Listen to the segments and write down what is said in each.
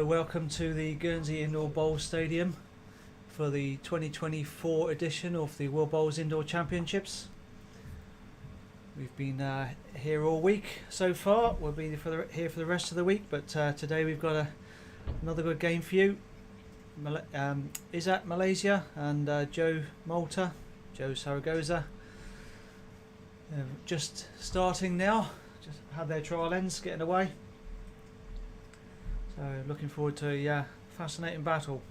welcome to the Guernsey Indoor Bowls Stadium for the 2024 edition of the World Bowls Indoor Championships. We've been here all week so far. We'll be here for the rest of the week, but today we've got another good game for you. Izzat Malaysia and Joe Malta, Joe Saragozza. Just starting now, just had their trial ends getting away. So looking forward to a fascinating battle.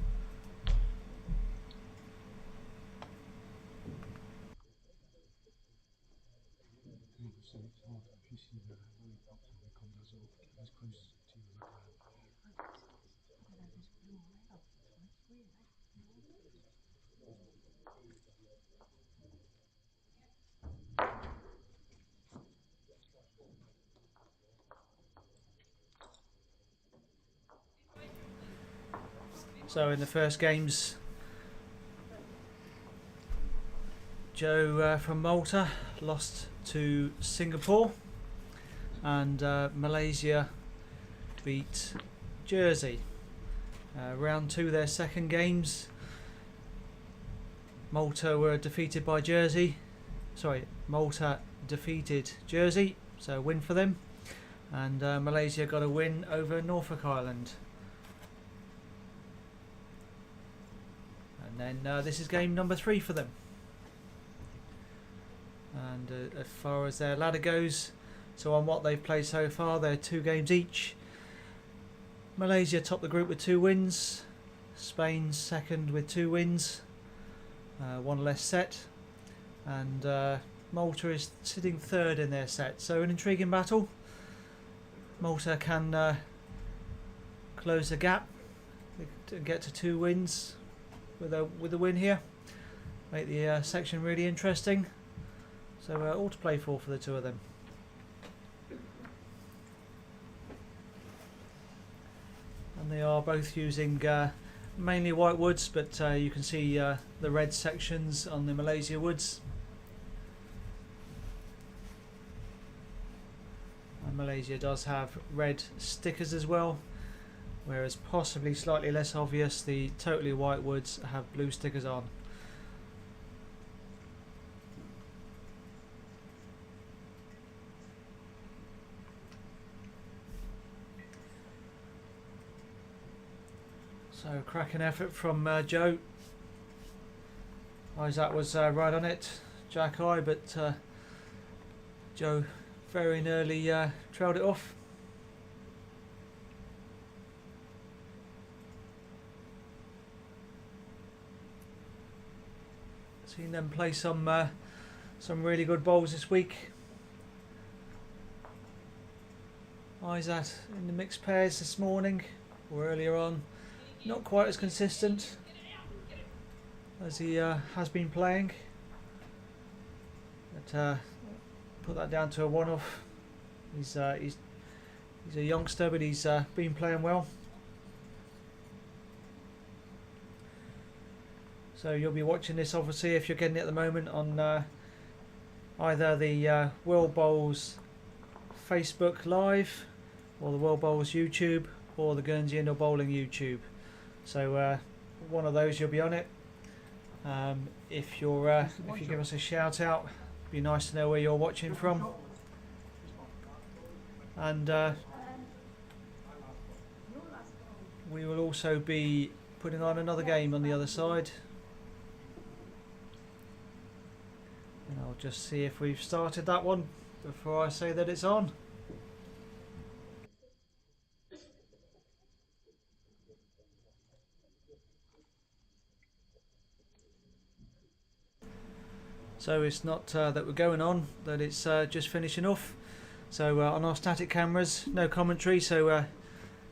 So in the first games, Joe from Malta lost to Singapore, and Malaysia beat Jersey. Round 2, their second games, Malta were defeated by Jersey. Sorry, Malta defeated Jersey, so a win for them, and Malaysia got a win over Norfolk Island. And then this is game number 3 for them. And as far as their ladder goes, so on what they've played so far, they're 2 games each. Malaysia topped the group with 2 wins. Spain second with 2 wins, 1 less set. And Malta is sitting 3rd in their set. So an intriguing battle. Malta can close the gap and get to 2 wins with a win here, make the section really interesting. So all to play for the 2 of them. And they are both using mainly white woods, but you can see the red sections on the Malaysia woods. And Malaysia does have red stickers as well, whereas possibly slightly less obvious, the totally white woods have blue stickers on. So cracking effort from Joe. Izzat was right on it, jack eye, but Joe very nearly trailed it off. Seen them play some really good bowls this week. Izzat in the mixed pairs this morning or earlier on, not quite as consistent as he has been playing. But put that down to a one-off. He's a youngster, but he's been playing well. So you'll be watching this obviously, if you're getting it at the moment, on either the World Bowls Facebook Live or the World Bowls YouTube or the Guernsey Indoor Bowling YouTube. So one of those you'll be on it. If you give us a shout out, it'd be nice to know where you're watching from. And we will also be putting on another game on the other side. And I'll just see if we've started that one before I say that it's on. So it's not that we're going on, that it's just finishing off. So on our static cameras, no commentary, so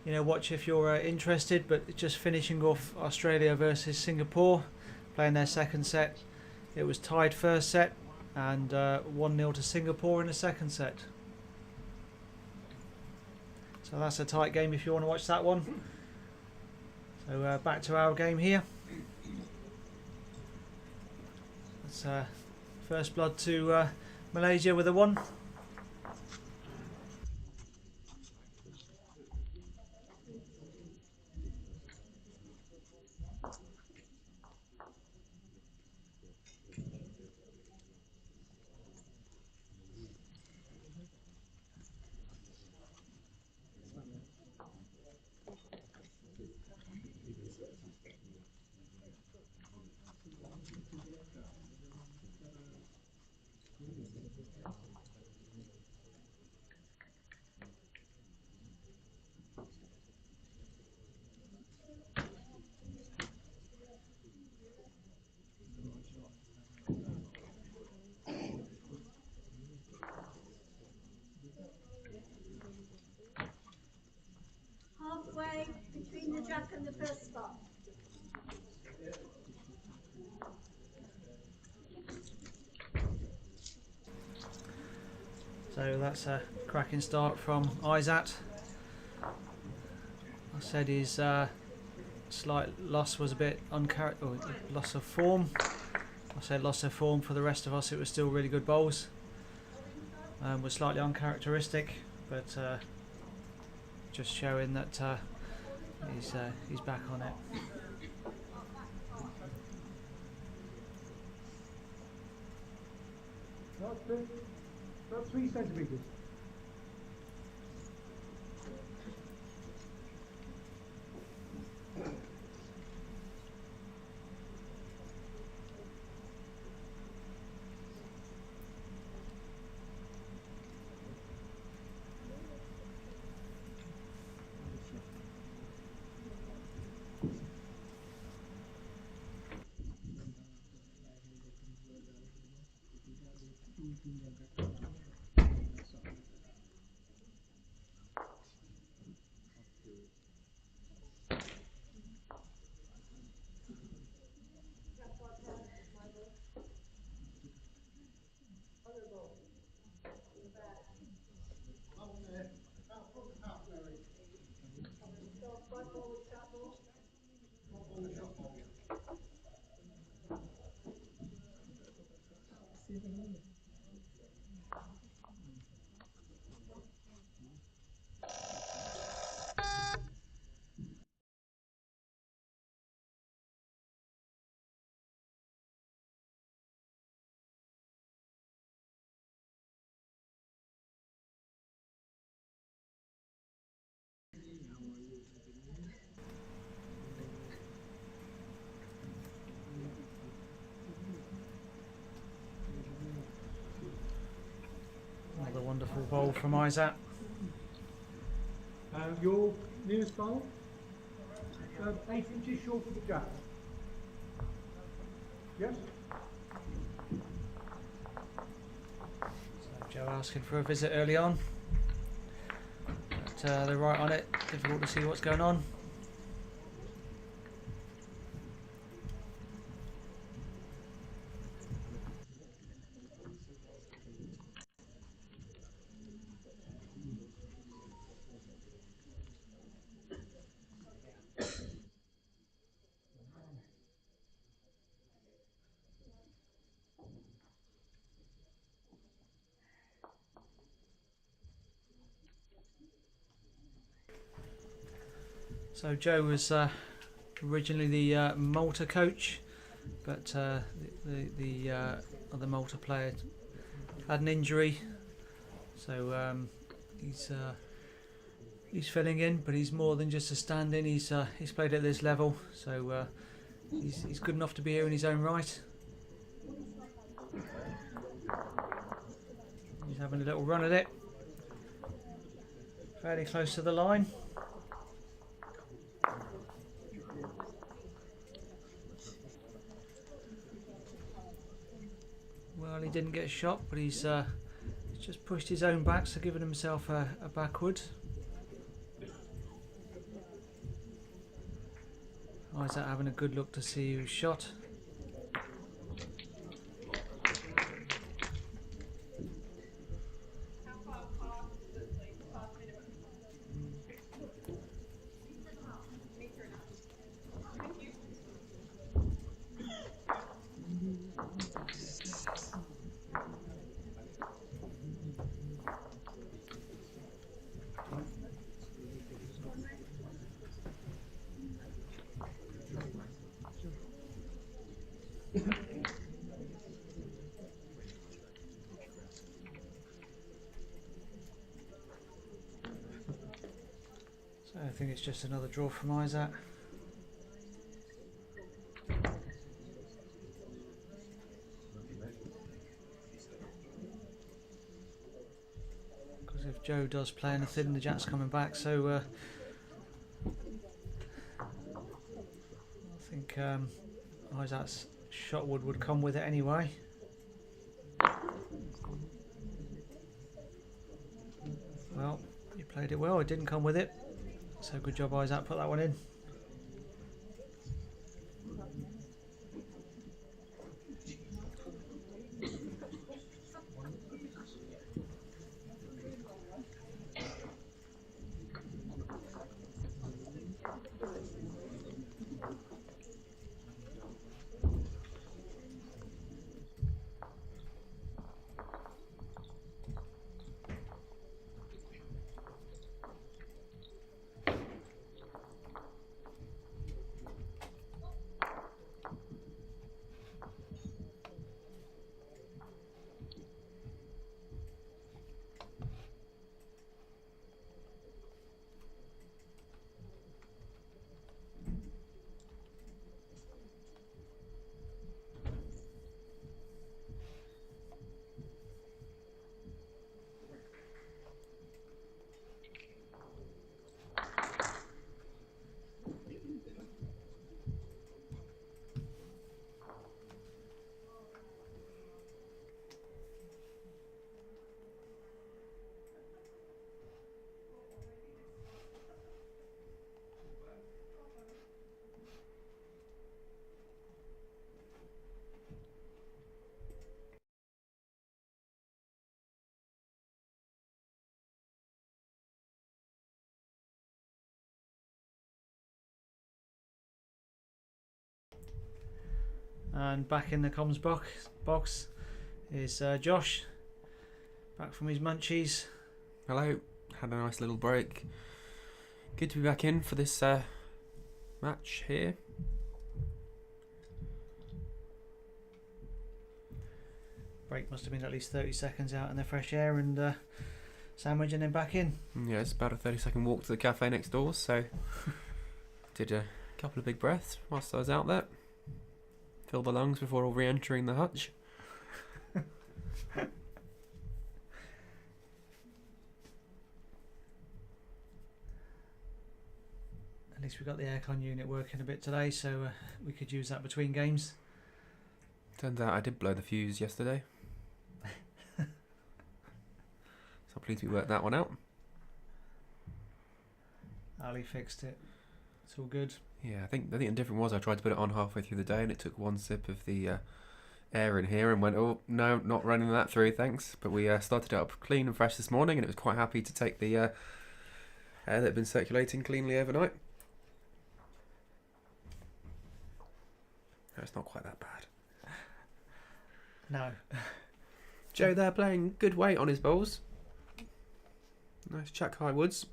you know, watch if you're interested, but it's just finishing off Australia versus Singapore, playing their second set. It was tied first set, and 1-0 to Singapore in the second set. So that's a tight game if you want to watch that one. So back to our game here. That's first blood to Malaysia with a 1. in the first spot. So that's a cracking start from Izzat. I said his slight loss was a bit loss of form. I said loss of form. For the rest of us, it was still really good bowls. Was slightly uncharacteristic, but just showing that he's back on it. About 3 centimetres. Another wonderful bowl from Izzat. Your nearest bowl, 8 inches short of the jab. Yes? So Joe asking for a visit early on, but they're right on it. Difficult to see what's going on. So Joe was originally the Malta coach, but the other Malta player had an injury, so he's filling in. But he's more than just a stand-in. He's played at this level, so he's good enough to be here in his own right. He's having a little run at it, fairly close to the line. Well, he didn't get shot, but he's just pushed his own back, so giving himself a backward. Izzat having a good look to see who's shot. So I think it's just another draw from Izzat. Because if Joe does play anything, the Jack's coming back, so I think Izzat's shot would come with it anyway. Well, he played it well, it didn't come with it. So good job Izzat, put that one in. And back in the comms box is Josh, back from his munchies. Hello, had a nice little break. Good to be back in for this match here. Break must have been at least 30 seconds out in the fresh air and sandwich and then back in. Yeah, it's about a 30-second walk to the cafe next door, so did a couple of big breaths whilst I was out there. Fill the lungs before re-entering the hutch. At least we got the aircon unit working a bit today, so we could use that between games. Turns out I did blow the fuse yesterday. So I'm pleased we worked that one out. Ali fixed it. It's all good. Yeah, I think the difference was I tried to put it on halfway through the day and it took one sip of the air in here and went, oh, no, not running that through, thanks. But we started it up clean and fresh this morning and it was quite happy to take the air that had been circulating cleanly overnight. No, it's not quite that bad. No. Joe there playing good weight on his bowls. Nice chuck high woods.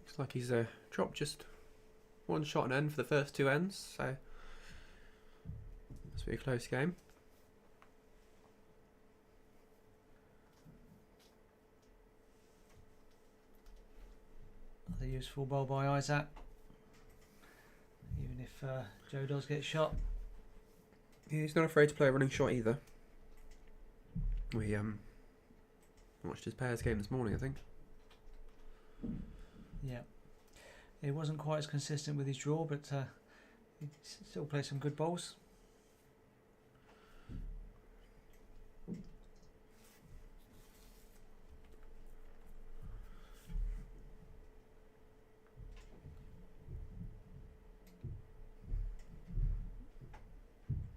Looks like he's dropped just one shot and end for the first two ends, so must be a close game. Another useful bowl by Izzat. Even if Joe does get shot. Yeah, he's not afraid to play a running shot either. We watched his pairs game this morning, I think. Yeah. He wasn't quite as consistent with his draw, but he still plays some good bowls.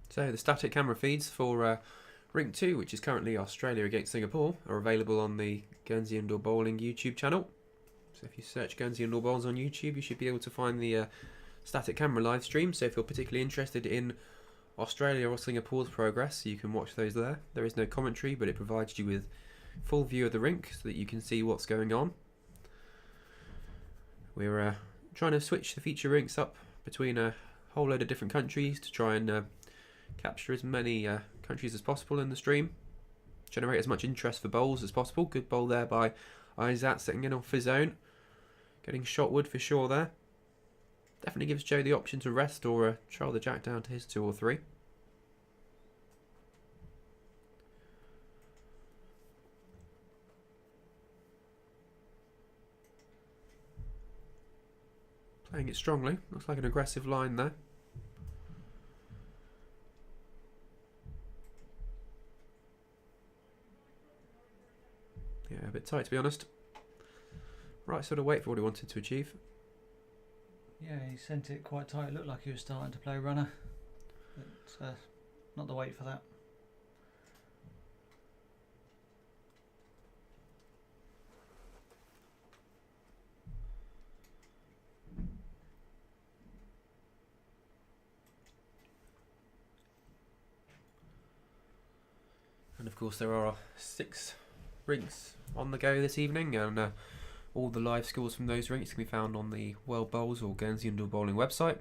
So the static camera feeds for Rink 2, which is currently Australia against Singapore, are available on the Guernsey Indoor Bowling YouTube channel. So if you search Guernsey Indoor Bowls on YouTube, you should be able to find the static camera live stream. So if you're particularly interested in Australia or Singapore's progress, you can watch those there. There is no commentary, but it provides you with full view of the rink so that you can see what's going on. We're trying to switch the feature rinks up between a whole load of different countries to try and capture as many countries as possible in the stream, generate as much interest for bowls as possible. Good bowl there by Izzat, setting in off his own, getting shot wood for sure there. Definitely gives Joe the option to rest or trial the jack down to his 2 or 3. Playing it strongly, looks like an aggressive line there. Yeah, a bit tight to be honest. Right sort of weight for what he wanted to achieve. Yeah, he sent it quite tight. It looked like he was starting to play runner. But not the weight for that. And of course there are 6 rinks on the go this evening, and all the live scores from those rinks can be found on the World Bowls or Guernsey Indoor Bowling website,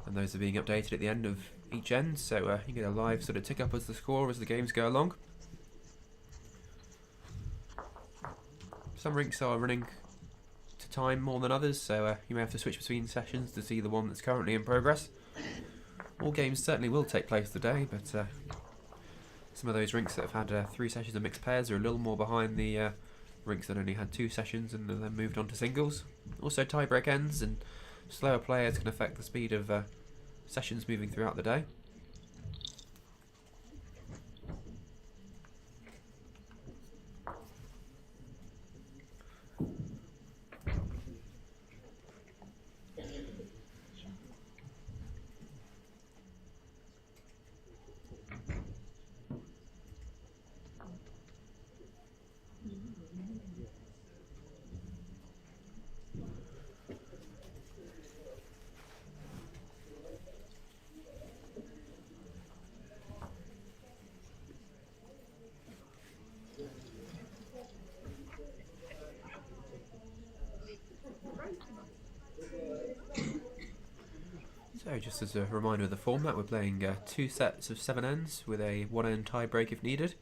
and those are being updated at the end of each end, so you get a live sort of tick up as the score as the games go along. Some rinks are running to time more than others, so you may have to switch between sessions to see the one that's currently in progress. All games certainly will take place today, but some of those rinks that have had 3 sessions of mixed pairs are a little more behind the rinks that only had 2 sessions and then moved on to singles. Also, tie-break ends and slower players can affect the speed of sessions moving throughout the day. just as a reminder of the format, we're playing 2 sets of 7 ends with a 1 end tie break if needed.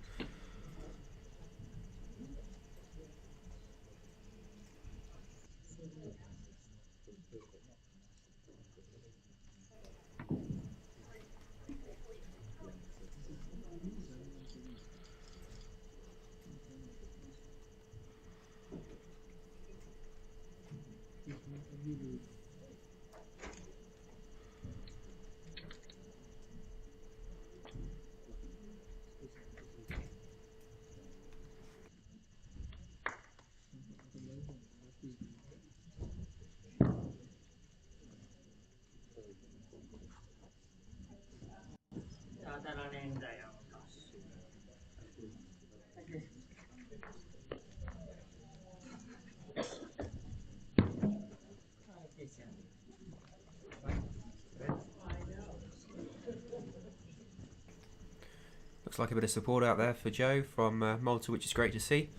Looks like a bit of support out there for Joe from Malta, which is great to see.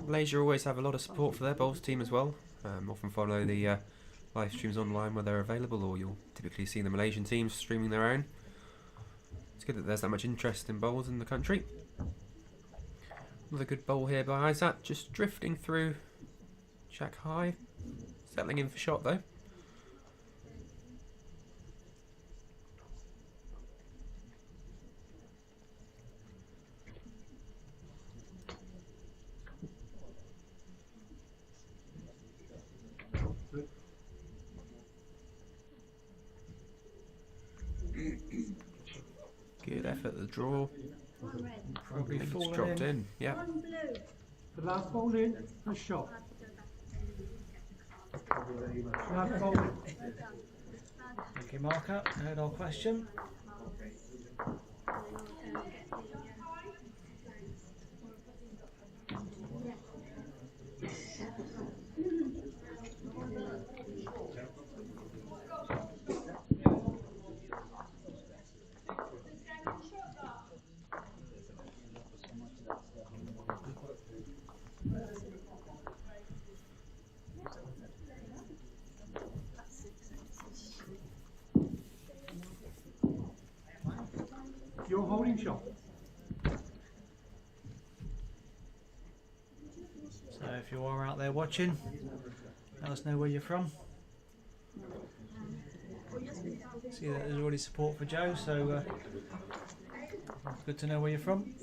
Malaysia always have a lot of support for their bowls team as well. Often follow the live streams online where they're available, or you'll typically see the Malaysian teams streaming their own. It's good that there's that much interest in bowls in the country. Another good bowl here by Izzat, just drifting through Jack high, settling in for shot though. Good effort at the draw. Probably I think it's fallen dropped in. Yeah. The last ball in, a shot. Last ball in. Thank you, Marker. Heard our question. Your holding shot. So if you are out there watching, let us know where you're from. See that there's already support for Joe, so good to know where you're from.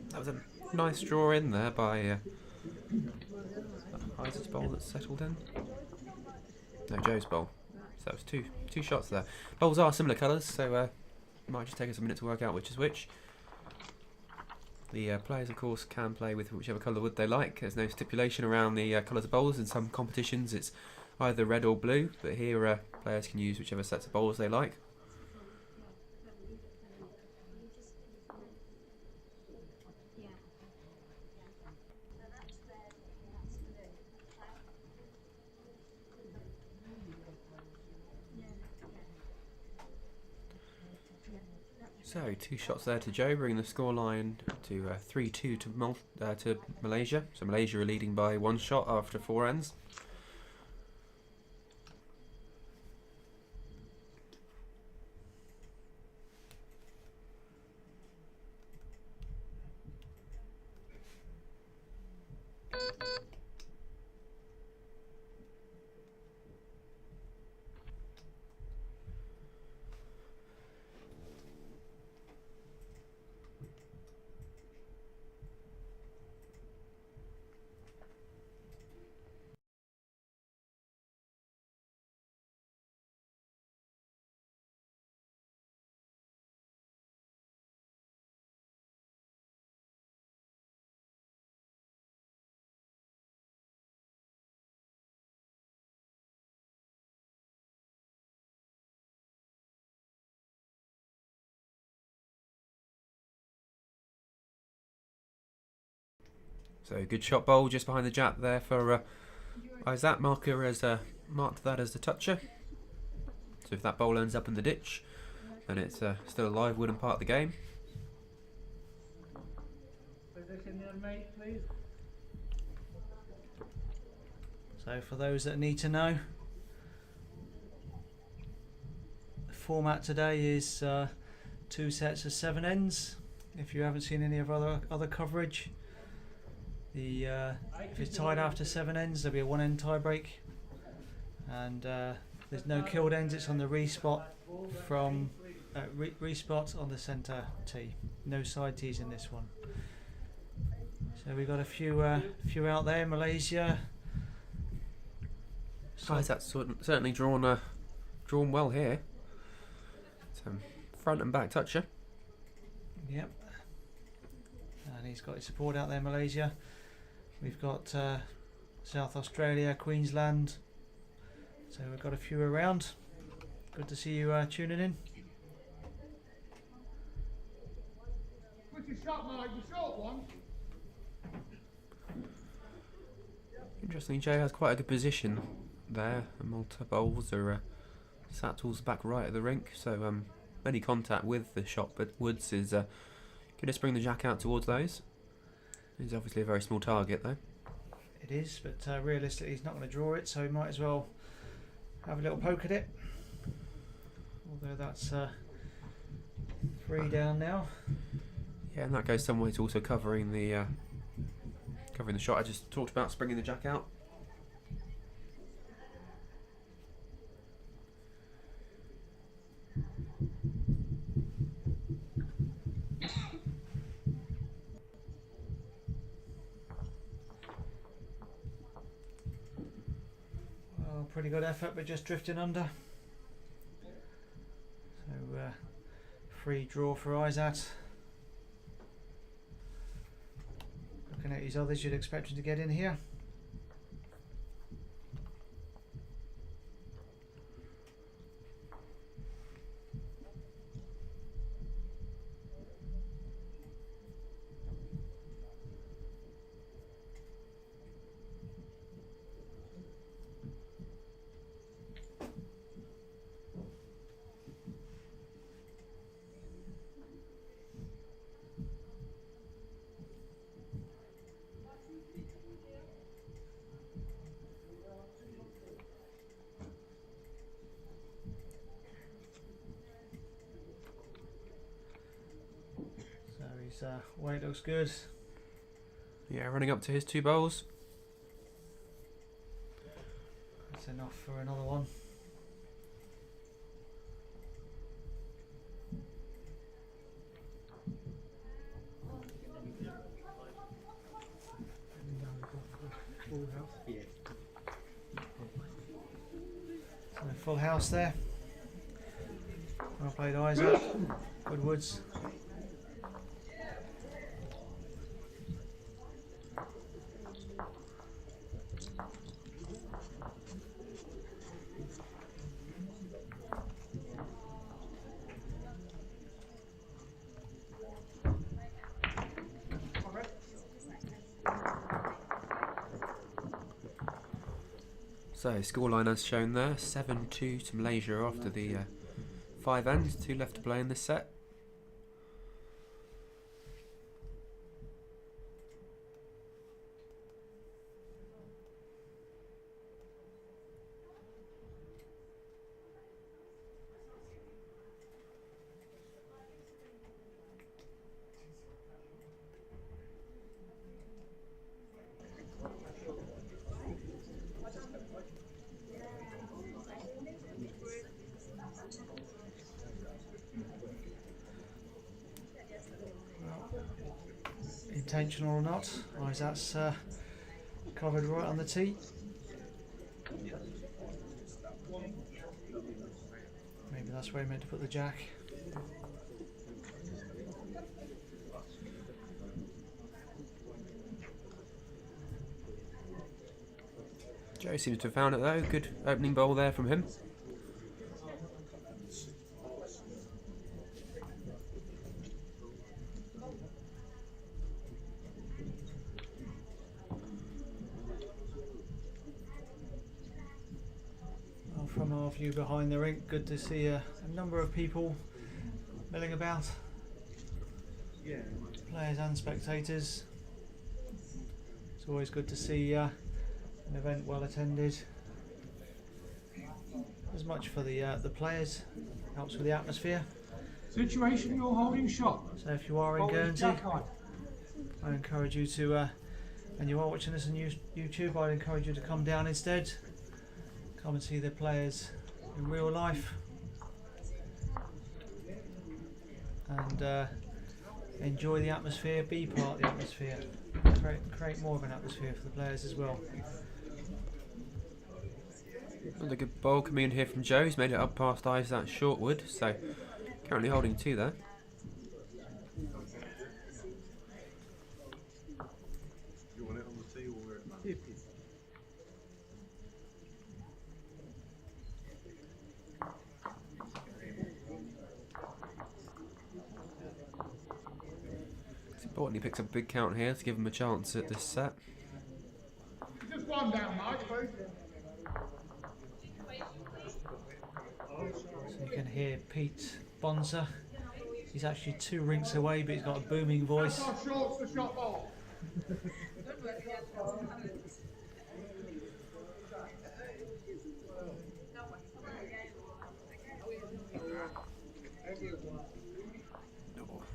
That was a nice draw in there by Izzat's bowl that settled in. No, Joe's bowl. So that was two shots there. Bowls are similar colours, so it might just take us a minute to work out which is which. The players, of course, can play with whichever colour wood they like. There's no stipulation around the colours of bowls. In some competitions it's either red or blue, but here players can use whichever sets of bowls they like. So 2 shots there to Joe, bringing the scoreline to 3-2 to Malaysia. So Malaysia are leading by 1 shot after 4 ends. So good shot bowl just behind the jab there for Izzat. Marker has marked that as the toucher. So if that bowl ends up in the ditch, then it's still a live wooden part of the game. Position there, mate, please. So for those that need to know, the format today is 2 sets of 7 ends. If you haven't seen any of other coverage, if it's tied after 7 ends, there'll be a 1 end tie break, and there's no killed ends. It's on the respot from respot on the centre tee. No side tees in this one. So we've got a few out there. Malaysia. That's certainly drawn well here. So front and back toucher. Yep. And he's got his support out there, Malaysia. We've got South Australia, Queensland. So we've got a few around. Good to see you tuning in. What's your shot, Mike? The short one. Interestingly, Jay has quite a good position there. And Malta bowls are sat towards the back right of the rink, so any contact with the shot but woods is going to spring the jack out towards those. It's obviously a very small target though. It is, but realistically he's not going to draw it, so he might as well have a little poke at it. Although that's 3 down now. Yeah, and that goes some way to also covering the shot I just talked about, springing the jack out. Well, pretty good effort, but just drifting under. So free draw for Izzat. Looking at his others, you'd expect him to get in here. His weight looks good. Yeah, running up to his 2 bowls. That's enough for another one. So full house there. Well played, Izzat. Good woods. So scoreline as shown there, 7-2 to Malaysia after the 5 ends, 2 left to play in this set. Intentional or not, Izzat's covered right on the tee. Maybe that's where he meant to put the jack. Joe seems to have found it though, good opening bowl there from him. From our view behind the rink. Good to see a number of people milling about, players and spectators. It's always good to see an event well attended. As much for the players, helps with the atmosphere. Situation, you're holding shot. So if you are in Guernsey, I encourage you to, and you are watching this on YouTube, I'd encourage you to come down instead. Come and see the players in real life. And enjoy the atmosphere, be part of the atmosphere. Create more of an atmosphere for the players as well. Another good bowl coming in here from Joe. He's made it up past Izzat Shortwood, so currently holding 2 there. You want it on the tee or where it is? It's important he picks up a big count here to give him a chance at this set. Just one down, Mike. So you can hear Pete Bonza. He's actually 2 rinks away, but he's got a booming voice. Shorts the shot ball.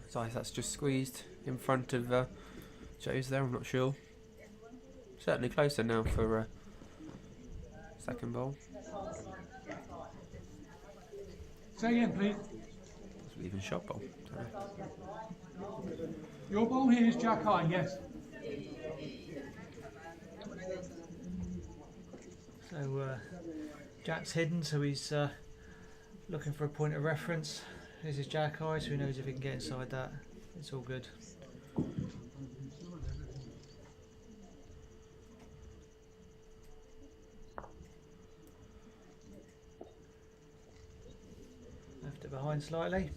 So that's just squeezed in front of Joe's there, I'm not sure. Certainly closer now for second bowl. Say again, please. It's even shot bowl. Sorry. Your ball here is Jack High, yes. So Jack's hidden, so he's looking for a point of reference. This is Jack High, so he knows if he can get inside that, it's all good. Left it behind slightly.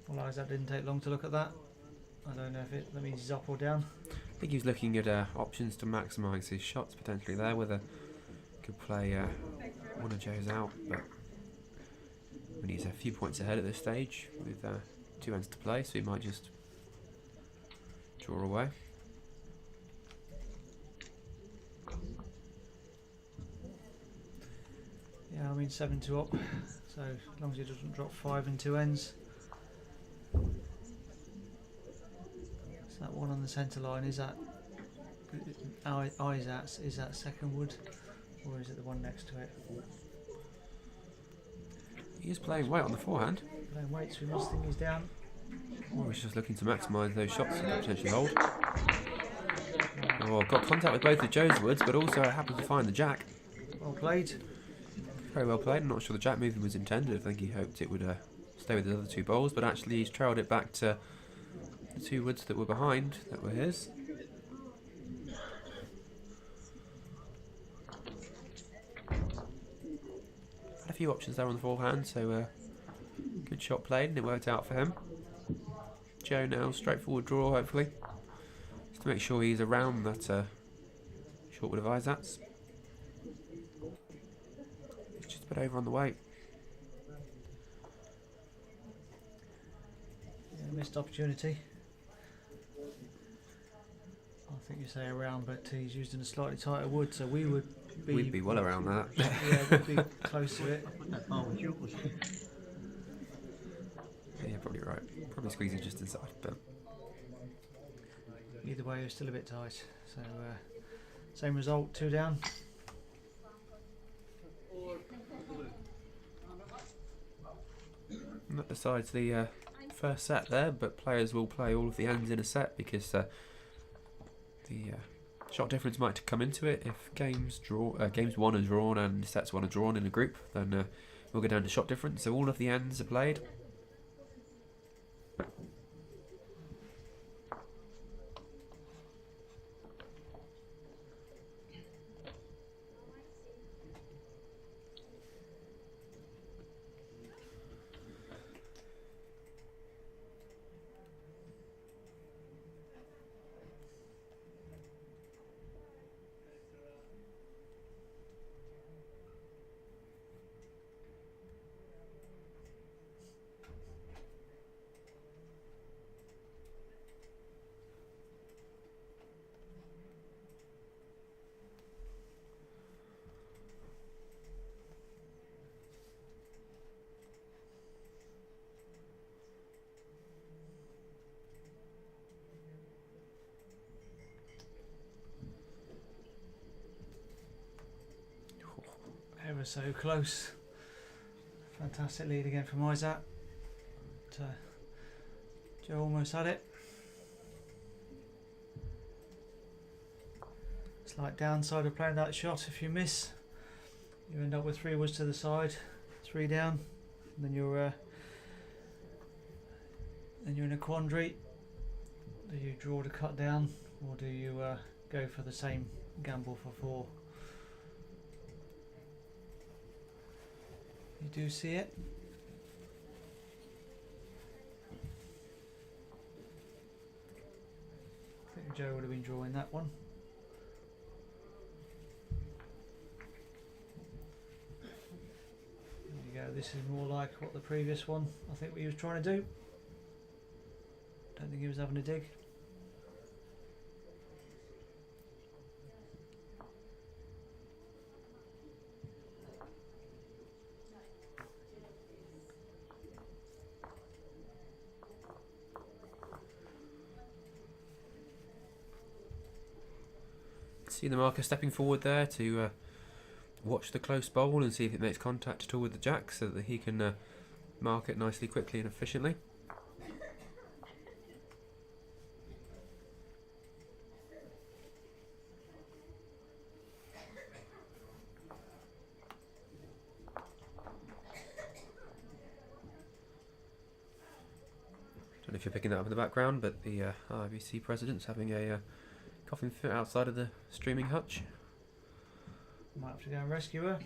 Well, that didn't take long to look at that. I don't know if that means he's up or down. I think he was looking at options to maximise his shots potentially there, whether he could play one of Joe's out, but when he's a few points ahead at this stage with 2 ends to play, so he might just draw away. Yeah, I mean 7-2 up, so as long as he doesn't drop 5 in 2 ends. So that one on the centre line, is that is that second wood, or is it the one next to it? He is playing weight on the forehand. Playing weight, so we must think he's down. Or he's just looking to maximise those shots he could potentially hold. Oh, got contact with both of Joe's woods, but also happened to find the jack. Well played. Very well played. I'm not sure the jack movement was intended. I think he hoped it would stay with the other 2 bowls, but actually he's trailed it back to the 2 woods that were behind, that were his. Had a few options there on the forehand, so good shot played, and it worked out for him. Joe now, straightforward draw, hopefully, just to make sure he's around that short wood of Izzat's. He's just a bit over on the weight. Yeah, missed opportunity. I think you say around, but he's used in a slightly tighter wood, so we'd be well around that. Yeah, we'd be close to it. Yeah, probably right. Probably squeezing just inside, but Either way, it's still a bit tight. So same result, 2 down. And that decides the first set there, but players will play all of the ends in a set because the shot difference might come into it. If games 1 are drawn and sets 1 are drawn in a group, then we'll go down to shot difference. So all of the ends are played. ever so close. Fantastic lead again from Izzat. Joe almost had it. Slight downside of playing that shot: if you miss, you end up with 3 woods to the side, 3 down, and then you're in a quandary. Do you draw to cut down, or do you go for the same gamble for 4? You do see it. I think Joe would have been drawing that one. There you go. This is more like what the previous one, I think, what he was trying to do. Don't think he was having a dig. See the marker stepping forward there to watch the close bowl and see if it makes contact at all with the jack, so that he can mark it nicely, quickly and efficiently. Don't know if you're picking that up in the background, but the RBC president's having a coffin fit outside of the streaming hutch. Might have to go and rescue her.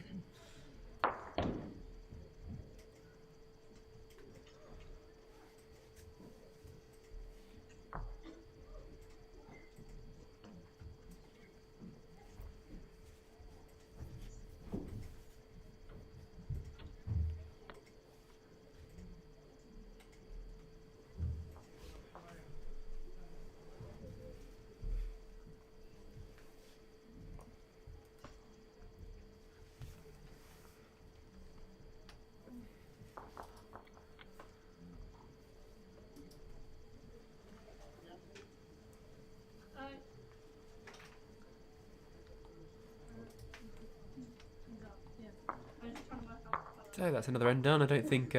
So that's another end done. I don't think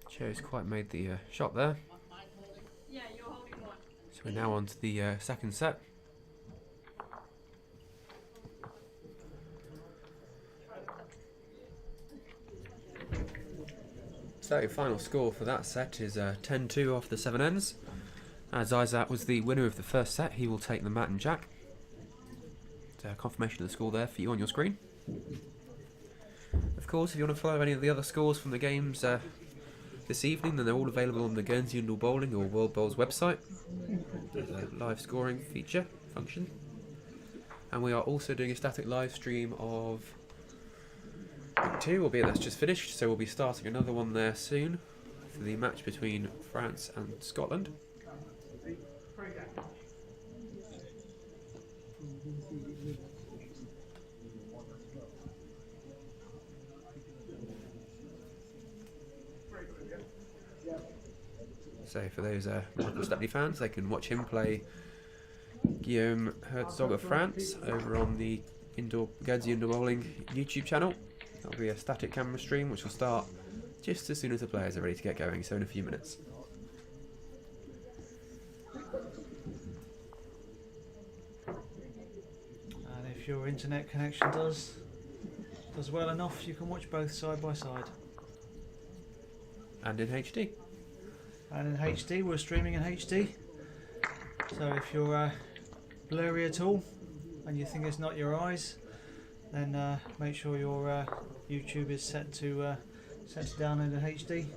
Joe's quite made the shot there. Yeah, you're holding one. So we're now on to the second set. So final score for that set is 10-2 off the 7 ends. As Izzat was the winner of the first set, he will take the mat and jack. Confirmation of the score there for you on your screen. Of course, if you want to follow any of the other scores from the games this evening, then they're all available on the Guernsey Indoor Bowling or World Bowls website. There's a live scoring feature function. And we are also doing a static live stream of week 2, albeit that's just finished, so we'll be starting another one there soon for the match between France and Scotland. So for those Michael Stepney fans, they can watch him play Guillaume Herzog of France over on the Guernsey Indoor Bowling YouTube channel. That'll be a static camera stream which will start just as soon as the players are ready to get going, so in a few minutes. And if your internet connection does well enough, you can watch both side by side. And in HD. And in HD, we're streaming in HD. So if you're blurry at all and you think it's not your eyes, then make sure your YouTube is set to download in HD.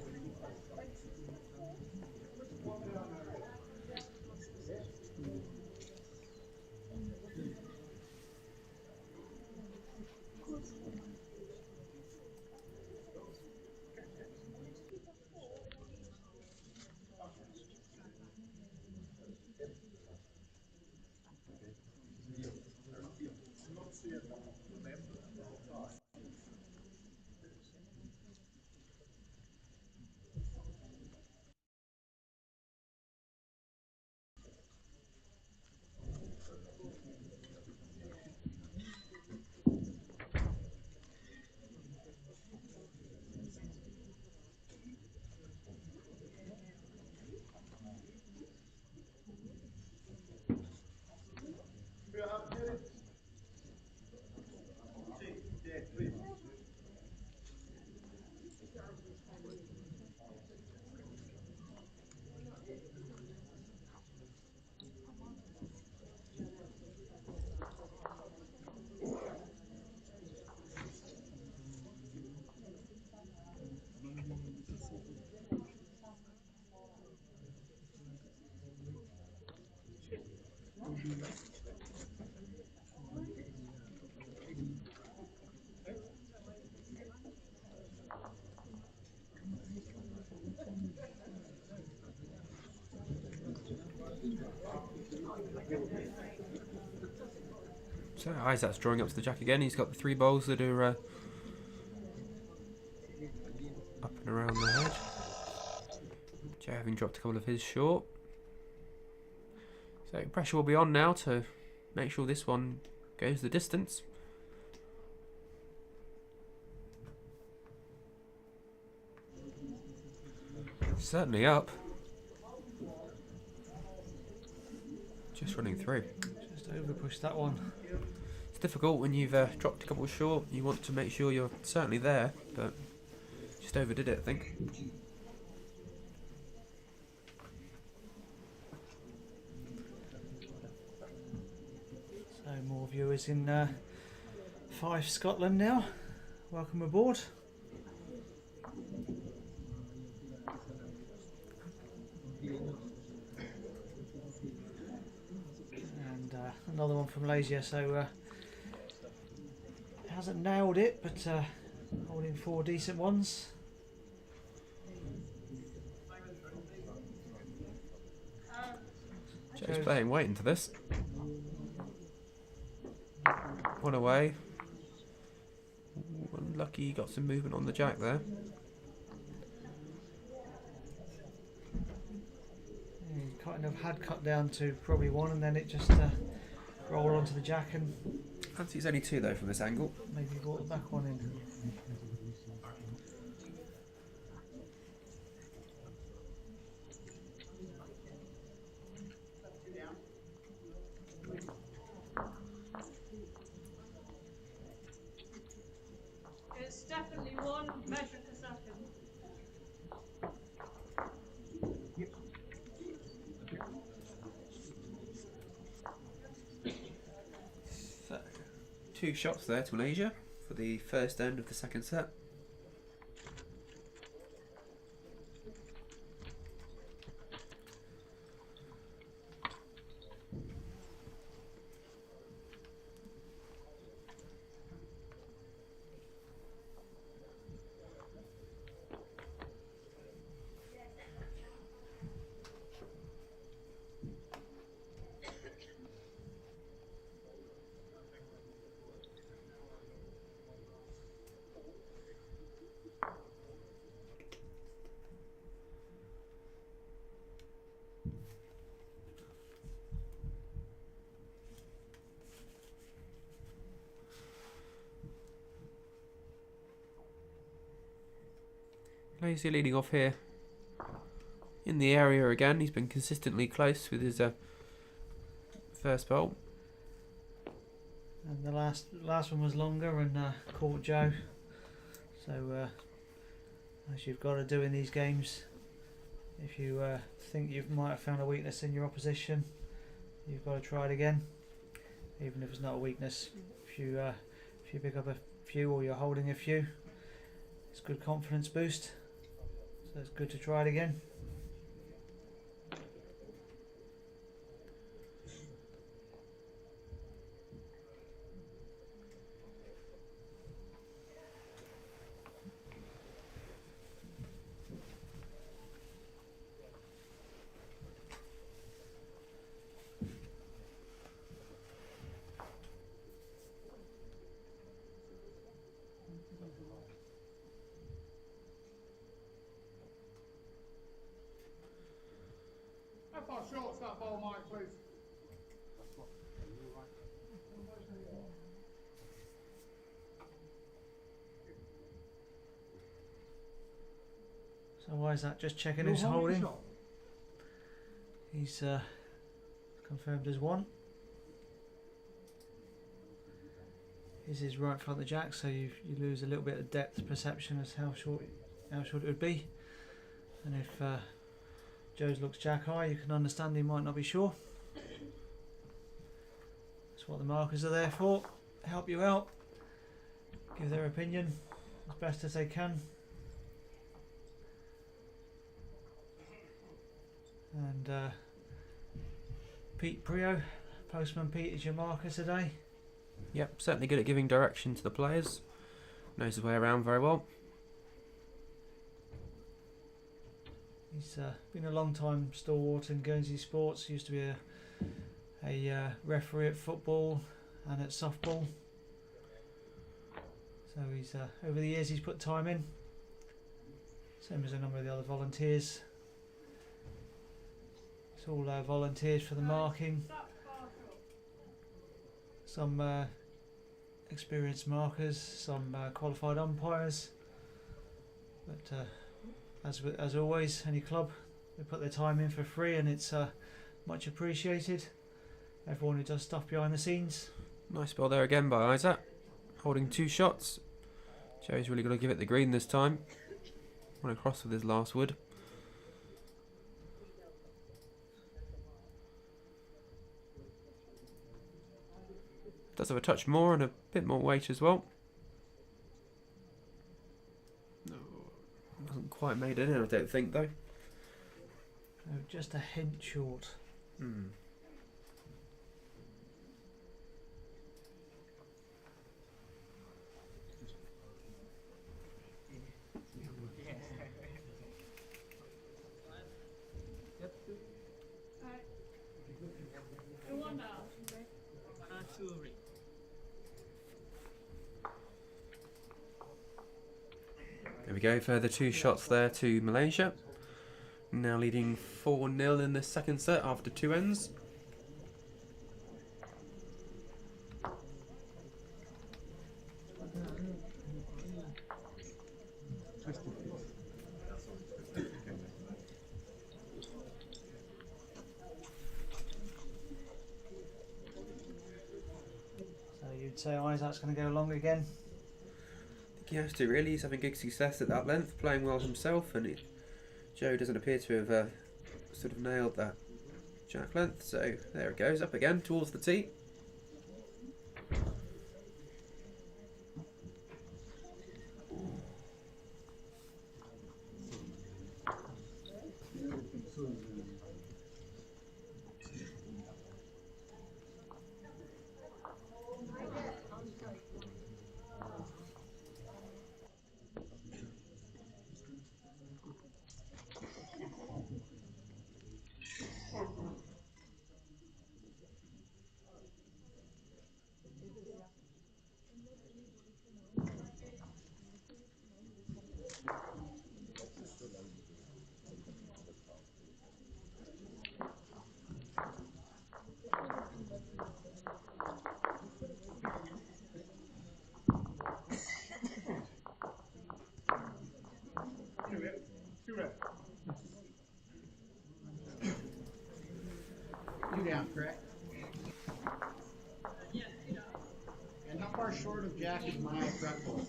So Izzat's drawing up to the jack again. He's got the 3 bowls that are up and around the head. Joe having dropped a couple of his short. So pressure will be on now to make sure this one goes the distance. Certainly up. Just running through. Just overpushed that one. It's difficult when you've dropped a couple short. You want to make sure you're certainly there, but just overdid it, I think. So more viewers in Fife, Scotland now. Welcome aboard. And another one from Malaysia, so hasn't nailed it, but holding 4 decent ones. Joe's playing weight into this. One away. Ooh, unlucky, he got some movement on the jack there. He kind of had cut down to probably 1, and then it just rolled onto the jack and Fancy's only 2 though from this angle. maybe brought the back one in. It's definitely 1 measure per second. So, 2 shots there to Malaysia for the first end of the second set. Lazy leading off here in the area again. He's been consistently close with his first bowl. And the last one was longer and caught Joe. So as you've got to do in these games, if you think you might have found a weakness in your opposition, you've got to try it again. Even if it's not a weakness, if you pick up a few or you're holding a few, it's a good confidence boost. So it's good to try it again. How far short's that ball, Mike, please? So why is that? Just checking You're who's holding. shot. He's confirmed as 1. This is right front of the jack, so you lose a little bit of depth perception as how short it would be. And if Joe's looks jack high, you can understand he might not be sure. That's what the markers are there for. Help you out, give their opinion as best as they can. And Pete Prio, Postman Pete, is your marker today. Yep, certainly good at giving direction to the players. Knows his way around very well. He's been a long time stalwart in Guernsey sports. Used to be a referee at football, and at softball. So he's over the years he's put time in, same as a number of the other volunteers. It's all volunteers for the marking. Some experienced markers, some qualified umpires. But as always, any club, they put their time in for free, and it's much appreciated. Everyone who does stuff behind the scenes. Nice ball there again by Izzat, holding 2 shots. Joe's really got to give it the green this time. Went across with his last wood. Does have a touch more and a bit more weight as well. Hasn't quite made it in, I don't think, though. Oh, just a hint short. There we go, further 2 shots there to Malaysia. Now leading 4-0 in the second set after 2 ends. So you'd say Isaac's going to go long again? He has to really. He's having good success at that length, playing well himself, and Joe doesn't appear to have sort of nailed that jack length. So there it goes, up again towards the tee. You down, correct? And how far short of Jack is my front ball?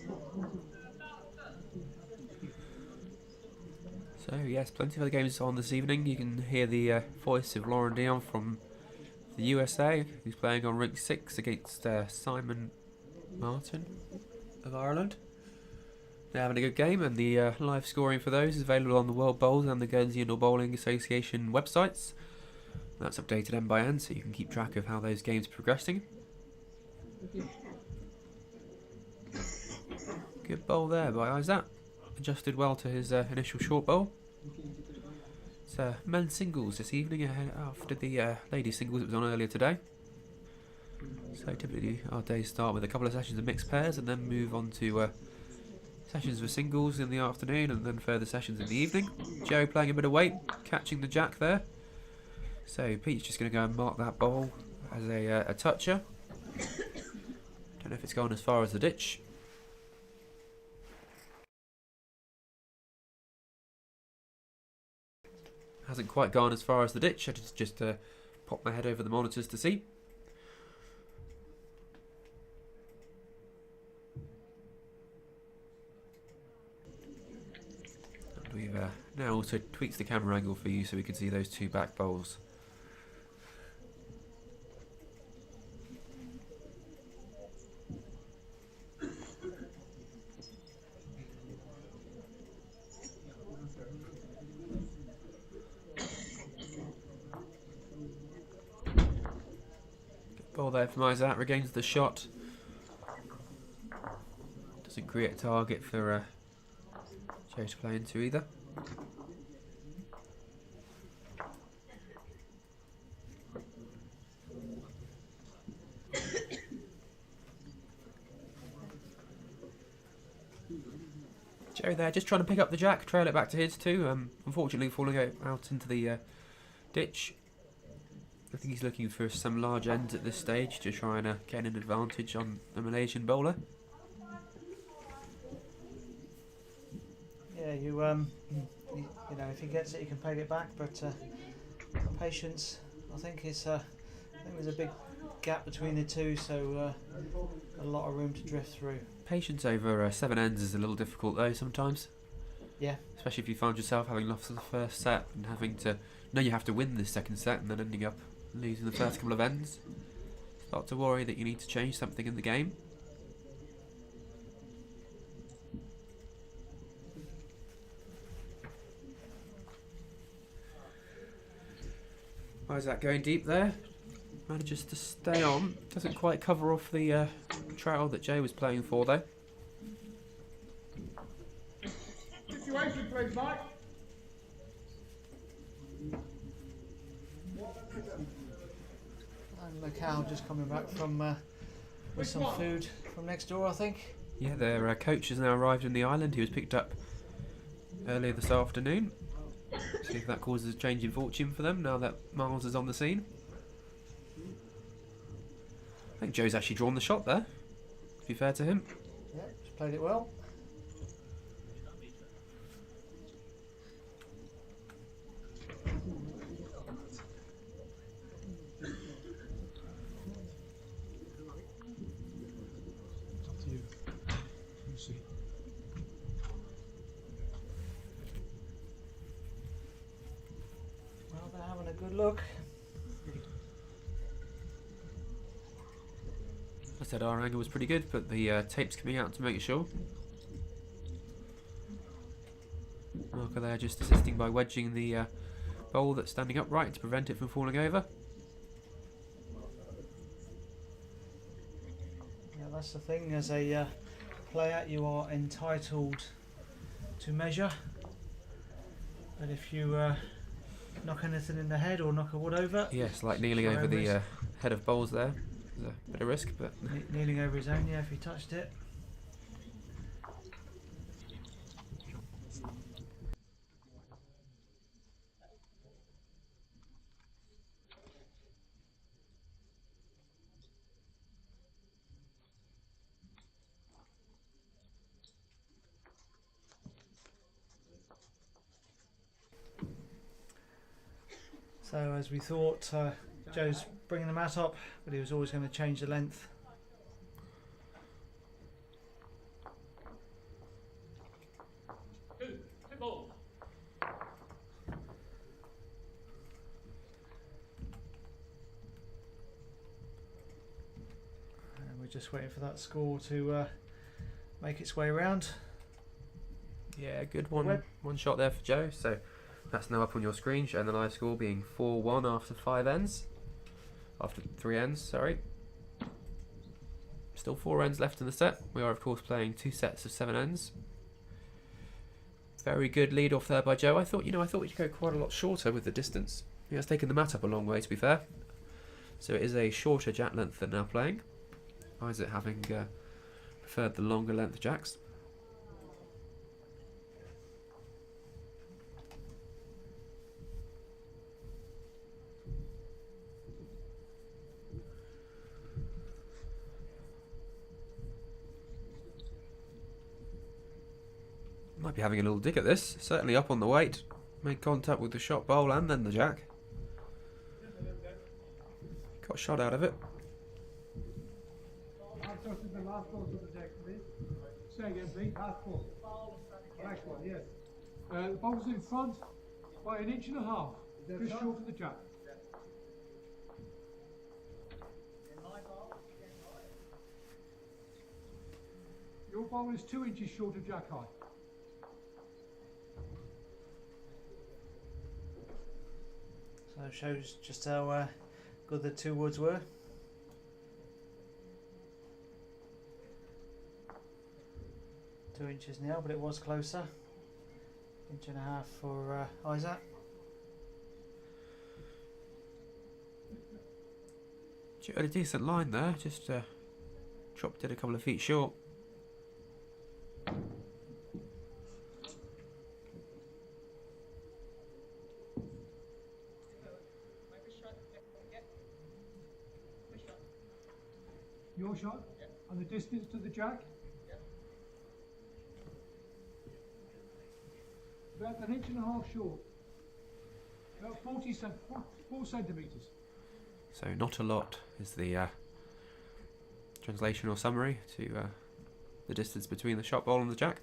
So yes, plenty of other games on this evening. You can hear the voice of Lauren Dion from the USA, who's playing on rink 6 against Simon Martin of Ireland. They're having a good game, and the live scoring for those is available on the World Bowls and the Guernsey Indoor Bowling Association websites. That's updated end by end, so you can keep track of how those games are progressing. Good bowl there by Izzat. Adjusted well to his initial short bowl. It's men's singles this evening after the ladies singles that was on earlier today. So typically our days start with a couple of sessions of mixed pairs and then move on to sessions for singles in the afternoon and then further sessions in the evening. Joe playing a bit of weight, catching the jack there. So Pete's just going to go and mark that bowl as a toucher. Don't know if it's gone as far as the ditch. Hasn't quite gone as far as the ditch. I just pop my head over the monitors to see. And we've now also tweaked the camera angle for you so we can see those 2 back bowls. Ball there from Izzat, regains the shot. Doesn't create a target for Joe to play into either. Joe there, just trying to pick up the jack, trail it back to his too. Unfortunately falling out into the ditch. I think he's looking for some large ends at this stage to try and gain an advantage on the Malaysian bowler. Yeah, you know, if he gets it, he can peg it back, but patience, I think I think there's a big gap between the two, so a lot of room to drift through. Patience over 7 ends is a little difficult though sometimes. Yeah. Especially if you find yourself having lost the first set and having to know you have to win this second set and then ending up losing the first couple of ends. Start to worry that you need to change something in the game. Why is that going deep there? Manages to stay on. Doesn't quite cover off the trail that Jay was playing for though. Situation, please, Mike. And Macau just coming back from with some food from next door, I think. Yeah, their coach has now arrived in the island. He was picked up earlier this afternoon. See if that causes a change in fortune for them now that Miles is on the scene. I think Joe's actually drawn the shot there, to be fair to him. Yeah, just played it well. It's up to you. We'll see. Well, they're having a good look. I said our angle was pretty good, but the tape's coming out to make sure. Marker there just assisting by wedging the bowl that's standing upright to prevent it from falling over. Yeah, that's the thing. As a player, you are entitled to measure. But if you knock anything in the head or knock a wood over, Yes, like kneeling Sorry, over the Reece. head of bowls there. There's a bit of risk, but kneeling over his own, yeah, if he touched it. So as we thought, Joe's bringing the mat up, but he was always going to change the length. And we're just waiting for that score to make its way around. yeah, good Web. one shot there for Joe. So that's now up on your screen, showing the live score being 4-1 after 5 ends. After 3 ends, sorry. Still 4 ends left in the set. We are of course playing 2 sets of 7 ends. Very good lead off there by Joe. I thought we'd go quite a lot shorter with the distance. He has taken the mat up a long way, to be fair. So it is a shorter jack length they're now playing. Izzat having preferred the longer length jacks. Might be having a little dig at this. Certainly up on the weight. Made contact with the shot bowl and then the jack. Got shot out of it. I've toasted the last ball to the deck, please. Say again, please. Last ball. Next one, yes. The ball's in front by 1.5 inches. Just short of the jack. Your ball is 2 inches short of jack high. So it shows just how good the 2 woods were. Two inches now, but it was closer. 1.5 inches for Izzat. Joe had a decent line there, just dropped it a couple of feet short. your shot? And the distance to the jack? About 1.5 inches short. About 4 centimetres. So not a lot is the translation or summary to the distance between the shot bowl and the jack.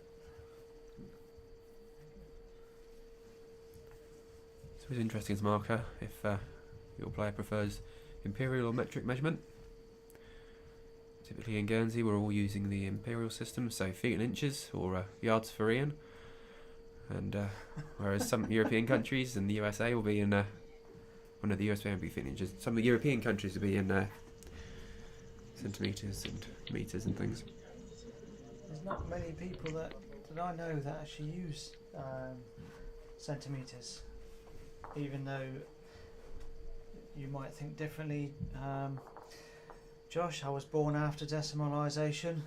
So it's interesting as a marker if your player prefers imperial or metric measurement. Typically in Guernsey we're all using the imperial system, so feet and inches or yards for Ian. And whereas some European countries and the USA will be in the USA won't be feet and inches. Some of the European countries will be in centimetres and metres and things. There's not many people that I know that actually use centimetres, even though you might think differently. Josh, I was born after decimalisation,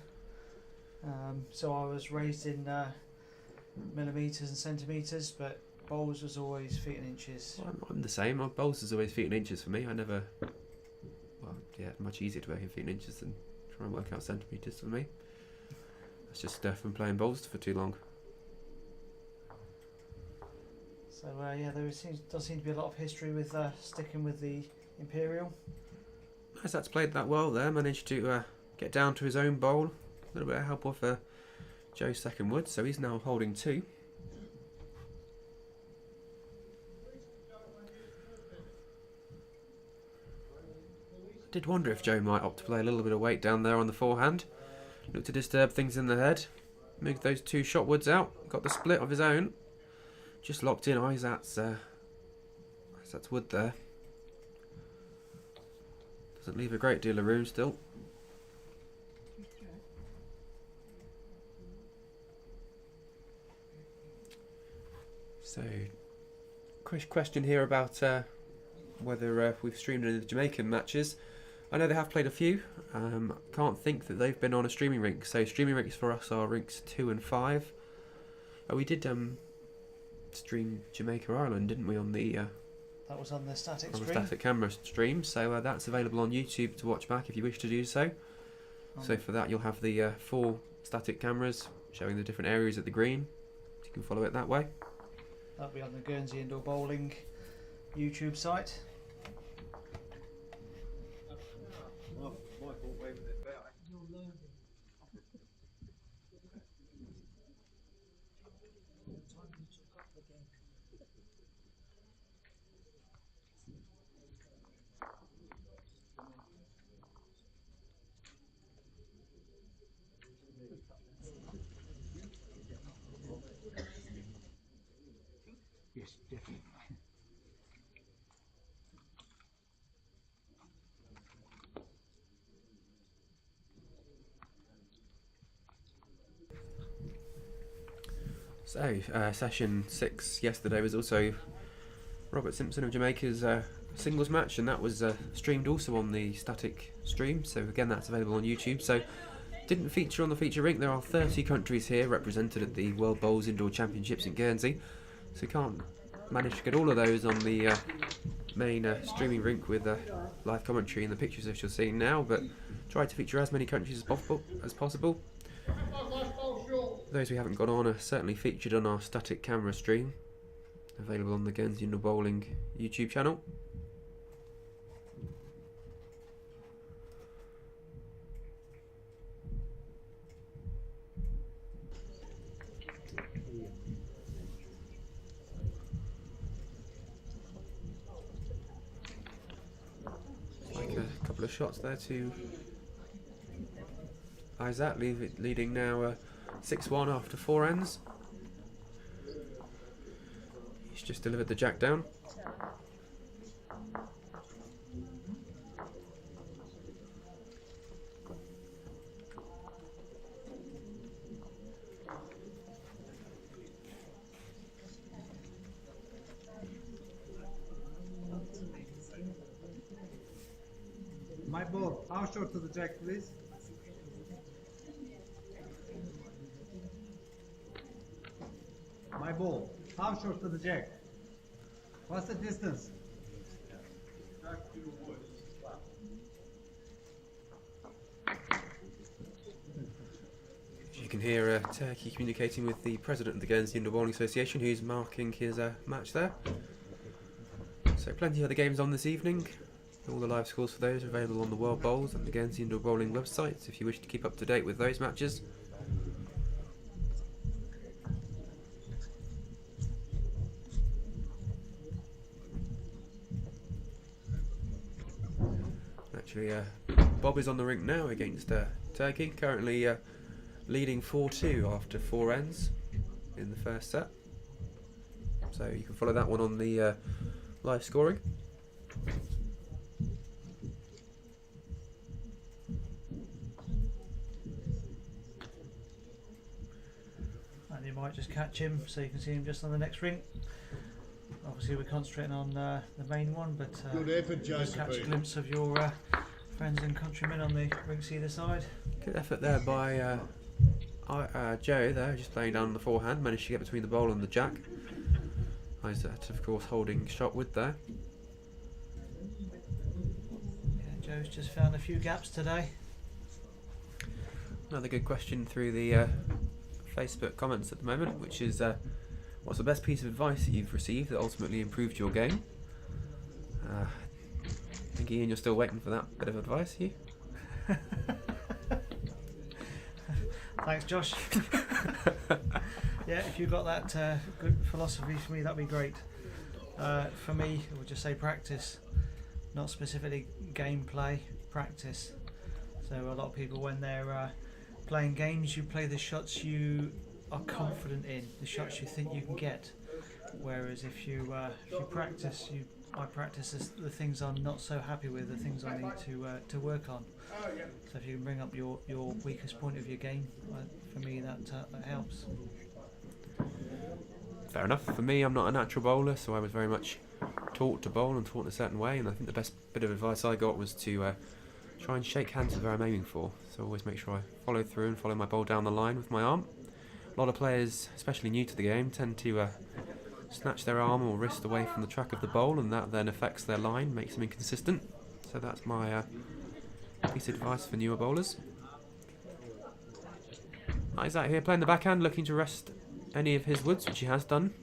so I was raised in millimetres and centimetres, but bowls was always feet and inches. Well, I'm the same. Bowls is always feet and inches for me. I never... Well, yeah, much easier to work in feet and inches than try and work out centimetres for me. That's just from playing bowls for too long. So yeah, does seem to be a lot of history with sticking with the imperial. Izzat's played that well there, managed to get down to his own bowl. A little bit of help off Joe's second wood, so he's now holding 2. I did wonder if Joe might opt to play a little bit of weight down there on the forehand. Look to disturb things in the head. Moved those 2 shot woods out. Got the split of his own. Just locked in Izzat's wood there. Doesn't leave a great deal of room still. So, question here about whether we've streamed any of the Jamaican matches. I know they have played a few. Can't think that they've been on a streaming rink. So streaming rinks for us are rinks 2 and 5. We did stream Jamaica Ireland, didn't we, on the That was on the static on the stream. static camera stream. So that's available on YouTube to watch back if you wish to do so. So for that you'll have the 4 static cameras showing the different areas of the green. You can follow it that way. That'll be on the Guernsey Indoor Bowling YouTube site. Michael waving it back. Yes, definitely. So, session 6 yesterday was also Robert Simpson of Jamaica's singles match, and that was streamed also on the static stream. So again, that's available on YouTube. So, didn't feature on the feature rink. There are 30 countries here represented at the World Bowls Indoor Championships in Guernsey. So can't manage to get all of those on the main streaming rink with live commentary and the pictures that you're seeing now, but tried to feature as many countries as possible. Those we haven't got on are certainly featured on our static camera stream, available on the Guernsey Indoor Bowling YouTube channel. Like a couple of shots there to Izzat, leading now 6-1 after 4 ends. He's just delivered the jack down. My ball, how short to the jack, please? My ball, how short to the jack? What's the distance? can hear Turkey communicating with the president of the Guernsey Indoor Bowling Association, who's marking his match there. So plenty of other games on this evening. All the live scores for those are available on the World Bowls and the Guernsey Indoor Bowling websites if you wish to keep up to date with those matches. Actually, Bob is on the rink now against Turkey, currently leading 4-2 after 4 ends in the first set. So you can follow that one on the live scoring. And you might just catch him so you can see him just on the next ring. Obviously we're concentrating on the main one, but Good effort, just catch a Josephine. glimpse of your friends and countrymen on the rinks either side. Good effort there by Joe there, just playing down the forehand, managed to get between the bowl and the jack. Izzat, of course, holding shot with there. Yeah, Joe's just found a few gaps today. Another good question through the Facebook comments at the moment, which is what's the best piece of advice that you've received that ultimately improved your game? I think, Ian, you're still waiting for that bit of advice, you? Thanks, Josh. Yeah, if you've got that good philosophy for me, that'd be great. For me, I would just say practice, not specifically gameplay, practice. So a lot of people, when they're playing games, you play the shots you are confident in, the shots you think you can get. Whereas if you practice, I practice the things I'm not so happy with, the things I need to work on. So if you can bring up your weakest point of your game, for me that helps. Fair enough. For me, I'm not a natural bowler, so I was very much taught to bowl and taught in a certain way, and I think the best bit of advice I got was to try and shake hands with where I'm aiming for. So always make sure I follow through and follow my bowl down the line with my arm. A lot of players, especially new to the game, tend to snatch their arm or wrist away from the track of the bowl, and that then affects their line, makes them inconsistent. So that's my piece of advice for newer bowlers. Izzat here playing the backhand, looking to rest any of his woods, which he has done.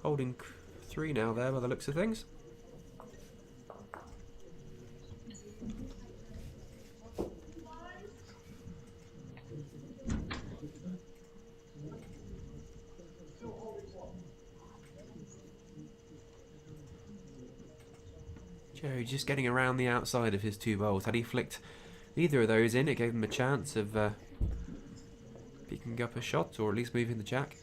Holding 3 now there by the looks of things. Joe just getting around the outside of his 2 bowls. Had he flicked either of those in, it gave him a chance of picking up a shot, or at least moving the jack.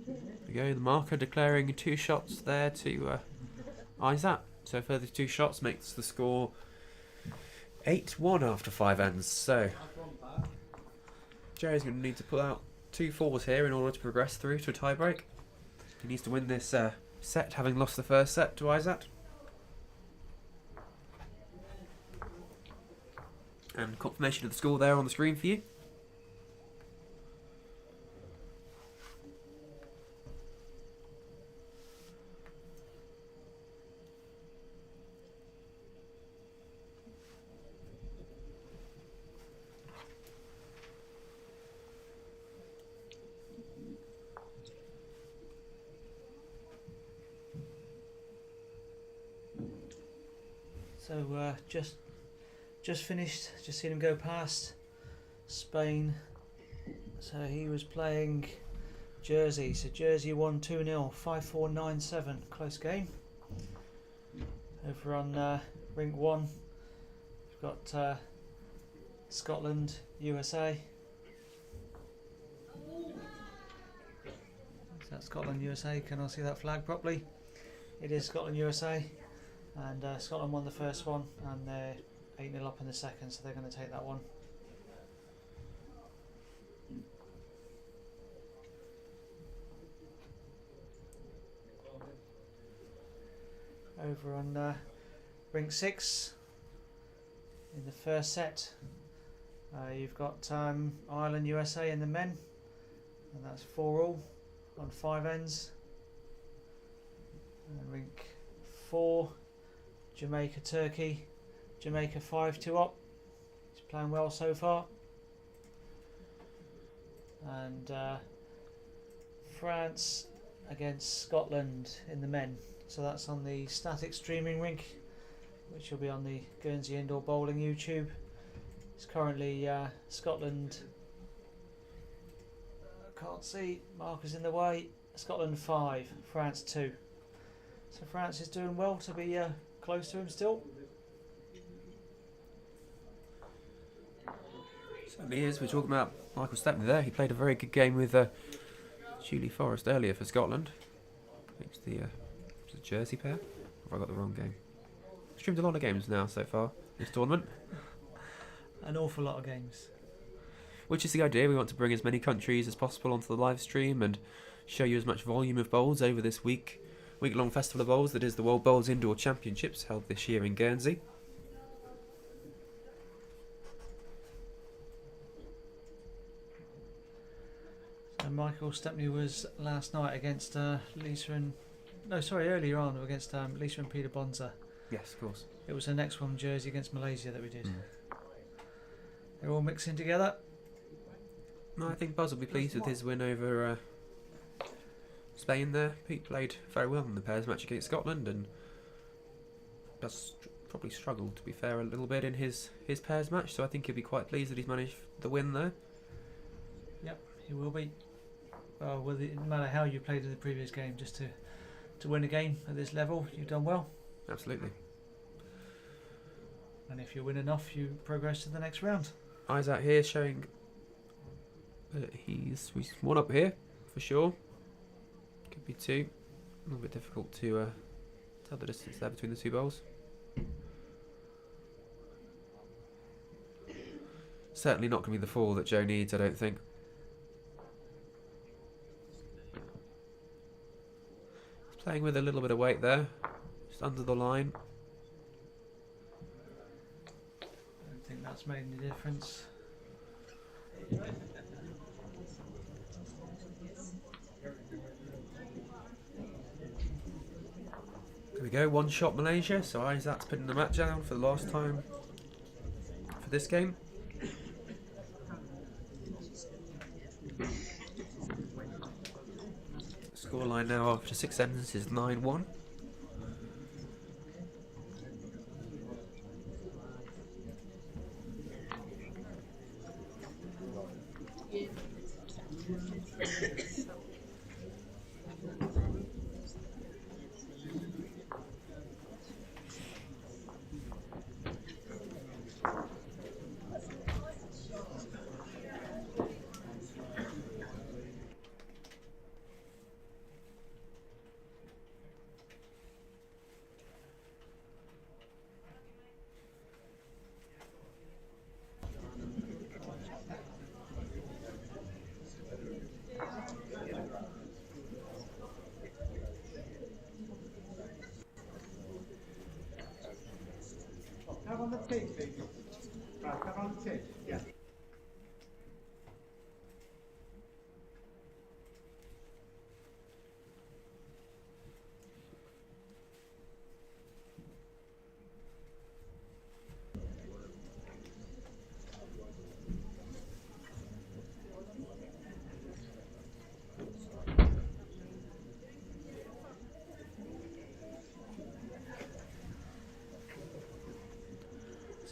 There we go, the marker declaring 2 shots there to Izzat. So further 2 shots makes the score 8-1 after 5 ends. So Jerry's going to need to pull out 2 fours here in order to progress through to a tiebreak. He needs to win this set, having lost the first set to Izzat. And confirmation of the score there on the screen for you. So just finished, just seen him go past Spain. So he was playing Jersey. So Jersey won 2-0, 5-4, 9-7. Close game. Over on rink 1, we've got Scotland, USA. Is that Scotland, USA? Can I see that flag properly? It is Scotland, USA. And Scotland won the first one, and they're 8-0 up in the second, so they're going to take that one. Over on rink 6, in the first set. You've got Ireland, USA in the men, and that's 4-all on 5 ends. And rink 4, Jamaica, Turkey. Jamaica 5-2 up. He's playing well so far. And France against Scotland in the men. So that's on the static streaming rink, which will be on the Guernsey Indoor Bowling YouTube. It's currently Scotland. Can't see, markers in the way. Scotland 5, France 2. So France is doing well to be close to him still. Certainly is. We're talking about Michael Stepney there. He played a very good game with Julie Forrest earlier for Scotland. It's the Jersey pair. Or have I got the wrong game? Streamed a lot of games now so far this tournament. An awful lot of games. Which is the idea. We want to bring as many countries as possible onto the live stream and show you as much volume of bowls over this week-long festival of bowls that is the World Bowls Indoor Championships held this year in Guernsey. So Michael Stepney was last night against Lisa and... No, sorry, earlier on against Lisa and Peter Bonza. Yes, of course. It was the next one, Jersey against Malaysia, that we did. They're all mixing together. No, I think Buzz will be pleased with his win over Spain there. Pete played very well in the pairs match against Scotland and does probably struggled, to be fair, a little bit in his pairs match, so I think he'll be quite pleased that he's managed the win there. Yep, he will be. Well, no matter how you played in the previous game, just to win a game at this level, you've done well. Absolutely. And if you win enough, you progress to the next round. Izzat here showing that he's one up here for sure. Could be 2. A little bit difficult to tell the distance there between the 2 bowls. Certainly not going to be the 4 that Joe needs, I don't think. He's playing with a little bit of weight there, just under the line. I don't think that's made any difference. There we go, 1 shot Malaysia, so Izzat's putting the match down for the last time for this game. Scoreline now after 6 ends is 9-1. Have on the tape, baby. Right, have on the tape. Yeah.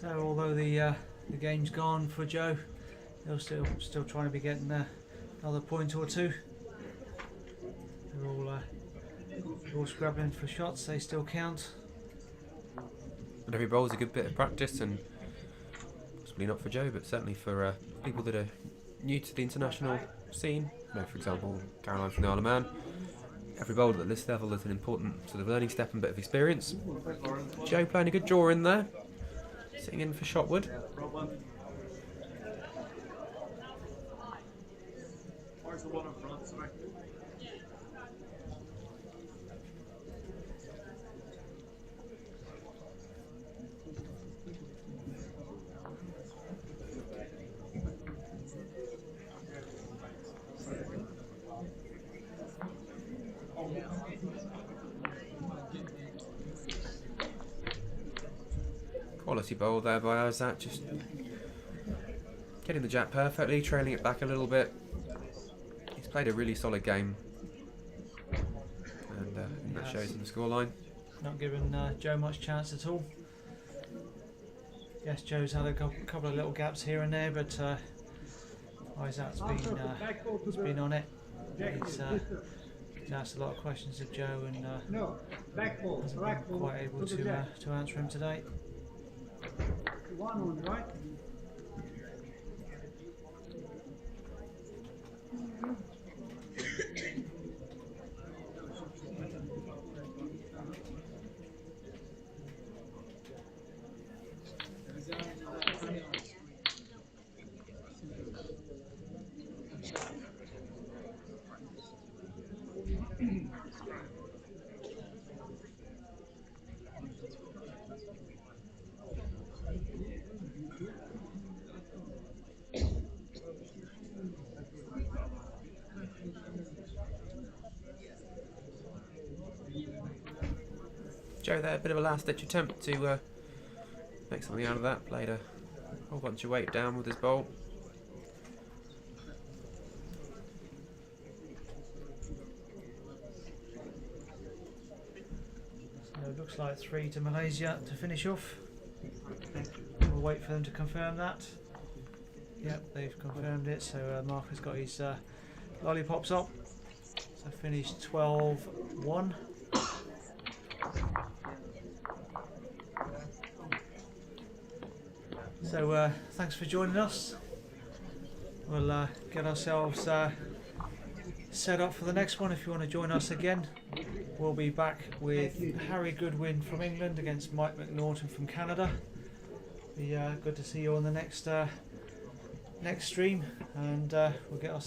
So although the game's gone for Joe, they're still trying to be getting another point or 2. They're all scrabbling for shots. They still count. And every bowl's a good bit of practice, and possibly not for Joe, but certainly for people that are new to the international scene. You know, for example, Caroline from the Isle of Man. Every bowler at this level is an important sort of learning step and bit of experience. Joe playing a good draw in there. Sitting in for Shotwood. Where's the one in front, sorry? quality bowl there by Izzat, just getting the jack perfectly, trailing it back a little bit. He's played a really solid game, and that shows in the scoreline. Not giving Joe much chance at all. Yes, Joe's had a couple of little gaps here and there, but Izzat's been on it. He's asked a lot of questions of Joe and No, back ball, hasn't black been ball quite able to the jack. to answer him today. 1 on the right. Joe there, a bit of a last-ditch attempt to make something out of that. Played a whole bunch of weight down with his bowl. So it looks like 3 to Malaysia to finish off. We'll wait for them to confirm that. Yep, they've confirmed it. So Mark has got his lollipops up. So finished 12-1. So thanks for joining us. We'll get ourselves set up for the next one. If you want to join us again, we'll be back with Harry Goodwin from England against Mike McNaughton from Canada. Be good to see you on the next stream, and we'll get ourselves